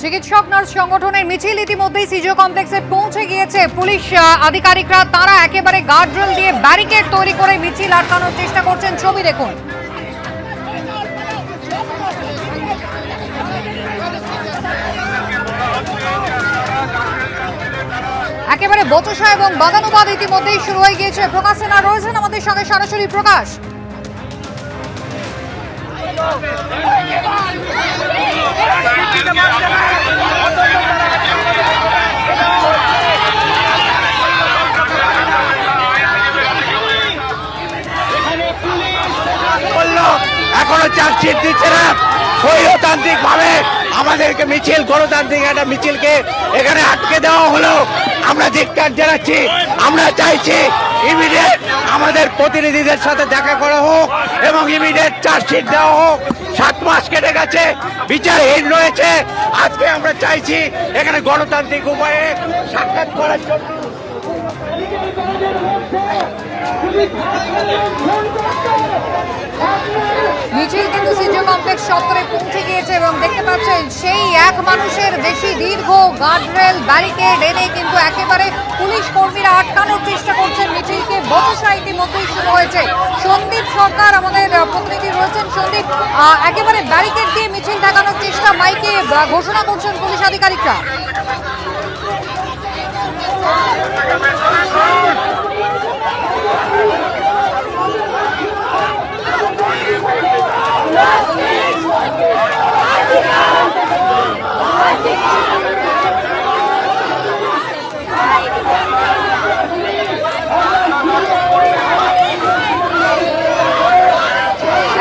চিকিৎসক নার্স সংগঠনের মিছিল ইতিমধ্যেই সিজিও কমপ্লেক্সে পৌঁছে গিয়েছে। পুলিশ আধিকারিকরা তারা একেবারে গার্ডরেল দিয়ে ব্যারিকেড তৈরি করে মিছিল আটকানোর চেষ্টা করছেন। ছবি দেখুন। একেবারে বচসা এবং বাদানুবাদ ইতিমধ্যেই শুরু হয়ে গিয়েছে। প্রকাশ সেনা রয়েছেন আমাদের সঙ্গে সরাসরি। প্রকাশ, এখনো চার্জশিট দিচ্ছে না। স্বৈরতান্ত্রিক ভাবে আমাদেরকে মিছিল, গণতান্ত্রিক একটা মিছিলকে এখানে আটকে দেওয়া হলো। আমরা ধিক্কার জানাচ্ছি। আমরা চাইছি ইমিডিয়েট আমাদের প্রতিনিধিদের সাথে দেখা করা হোক এবং ইমিডিয়েট চার্জশিট দেওয়া হোক। 7 মাস কেটে গেছে, বিচারহীন রয়েছে। আজকে আমরা চাইছি এখানে গণতান্ত্রিক উপায়ে সাক্ষাৎ করার জন্য। মিছিল কিন্তু সিজিও কমপ্লেক্স চত্বরে পৌঁছে গিয়েছে এবং দেখতে পাচ্ছেন সেই এক মানুষের বেশি দীর্ঘ গার্ডরেল ব্যারিকেড এনে কিন্তু একেবারে পুলিশ কর্মীরা আটকানোর চেষ্টা করছেন মিছিলকে। বচসা ইতিমধ্যেই শুরু হয়েছে। সন্দীপ সরকার আমাদের প্রতিনিধি রয়েছেন। সন্দীপ, একেবারে ব্যারিকেড দিয়ে মিছিল ঠেকানোর চেষ্টা মাইকে ঘোষণা করছেন পুলিশ আধিকারিকরা।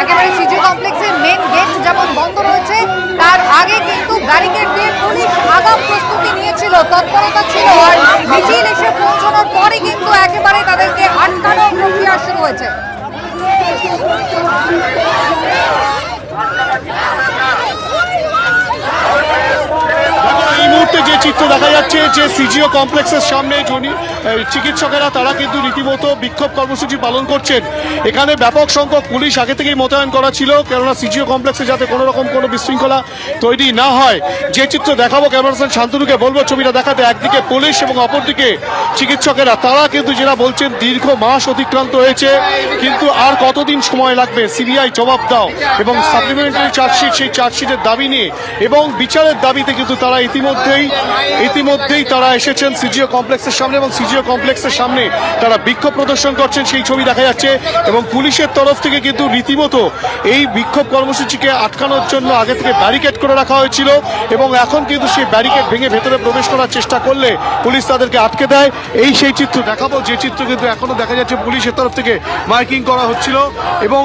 একেবারে সিজিও কমপ্লেক্সের মেন গেট যেমন বন্ধ রয়েছে, তার আগে কিন্তু ব্যারিকেড দিয়ে পুলিশ আগাম প্রস্তুতি নিয়েছিল, তৎপরতা ছিল। আর মিছিল এসে পৌঁছানোর পরে কিন্তু একেবারে তাদেরকে আটকানোর প্রক্রিয়া শুরু হয়েছে। এই মুহূর্তে যে চিত্র দেখা যাচ্ছে যে সিজিও কমপ্লেক্সের সামনে চিকিৎসকেরা তারা কিন্তু রীতিমতো বিক্ষোভ কর্মসূচি পালন করছেন। এখানে ব্যাপক সংখ্যক পুলিশ আগে থেকেই মোতায়েন করা ছিল, কেননা সিজিও কমপ্লেক্সে যাতে কোনো রকম কোনো বিশৃঙ্খলা তৈরি না হয়। যে চিত্র দেখাবো, ক্যামেরাম্যান শান্তনুকে বলবো ছবিটা দেখাতে। একদিকে পুলিশ এবং অপরদিকে চিকিৎসকেরা, তারা কিন্তু যেটা বলছেন দীর্ঘ মাস অতিক্রান্ত হয়েছে, কিন্তু আর কতদিন সময় লাগবে, সিবিআই জবাব দাও এবং সাপ্লিমেন্টারি চার্জশিট, সেই চার্জশিটের দাবি নিয়ে এবং বিচারের দাবিতে কিন্তু তারা ইতিমধ্যেই তারা এসেছেন সিজিও কমপ্লেক্সের সামনে এবং সিজিও কমপ্লেক্সের সামনে তারা বিক্ষোভ প্রদর্শন করছেন, সেই ছবি দেখা যাচ্ছে। এবং পুলিশের তরফ থেকে কিন্তু রীতিমতো এই বিক্ষোভ কর্মসূচিকে আটকানোর জন্য আগে থেকে ব্যারিকেড করে রাখা হয়েছিল এবং এখন কিন্তু সেই ব্যারিকেড ভেঙে ভেতরে প্রবেশ করার চেষ্টা করলে পুলিশ তাদেরকে আটকে দেয়। এই সেই চিত্র দেখাবো, যে চিত্র কিন্তু এখনো দেখা যাচ্ছে পুলিশের তরফ থেকে মাইকিং করা হচ্ছিল। এবং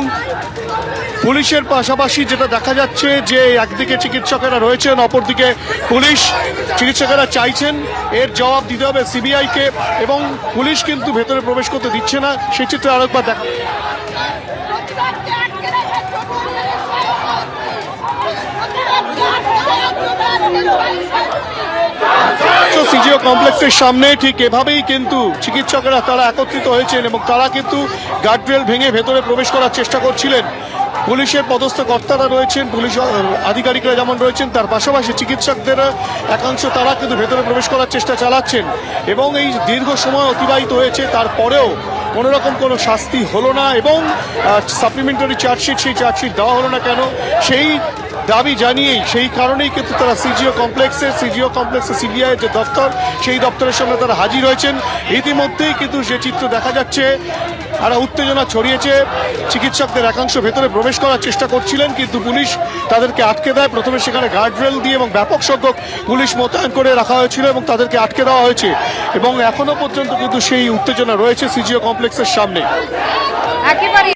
পুলিশের পাশাপাশি যেটা দেখা যাচ্ছে যে একদিকে চিকিৎসকেরা রয়েছেন, অপরদিকে পুলিশ। চিকিৎসকেরা চাইছেন এর জবাব দিতে হবে সিবিআইকে এবং পুলিশ কিন্তু ভেতরে প্রবেশ করতে দিচ্ছে না। সেই চিত্রে আরেকবার দেখা সিজিও কমপ্লেক্সের সামনে ঠিক এভাবেই কিন্তু চিকিৎসকেরা তারা একত্রিত হয়েছেন এবং তারা কিন্তু গার্ডরেল ভেঙে ভেতরে প্রবেশ করার চেষ্টা করছিলেন। পুলিশের পদস্থ কর্তারা রয়েছেন, পুলিশ আধিকারিকরা যেমন রয়েছেন, তার পাশাপাশি চিকিৎসকদের একাংশ তারা কিন্তু ভেতরে প্রবেশ করার চেষ্টা চালাচ্ছেন। এবং এই দীর্ঘ সময় অতিবাহিত হয়েছে, তারপরেও কোনো রকম কোনো শাস্তি হলো না এবং সাপ্লিমেন্টারি চার্জশিট, সেই চার্জশিট দেওয়া হলো না কেন, সেই দাবি জানিয়েই, সেই কারণেই কিন্তু তারা সিজিও কমপ্লেক্সে সিবিআই যে দপ্তর, সেই দপ্তরের সামনে তারা হাজির হয়েছেন। ইতিমধ্যেই কিন্তু যে চিত্র দেখা যাচ্ছে, আর উত্তেজনা ছড়িয়েছে। চিকিৎসকদের একাংশ ভেতরে প্রবেশ করার চেষ্টা করছিলেন, কিন্তু পুলিশ তাদেরকে আটকে দেয়। প্রথমে সেখানে গার্ডরেল দিয়ে এবং ব্যাপক সংখ্যক পুলিশ মোতায়েন করে রাখা হয়েছিল এবং তাদেরকে আটকে দেওয়া হয়েছে এবং এখনো পর্যন্ত কিন্তু সেই উত্তেজনা রয়েছে সিজিও কমপ্লেক্সের সামনে। একেবারে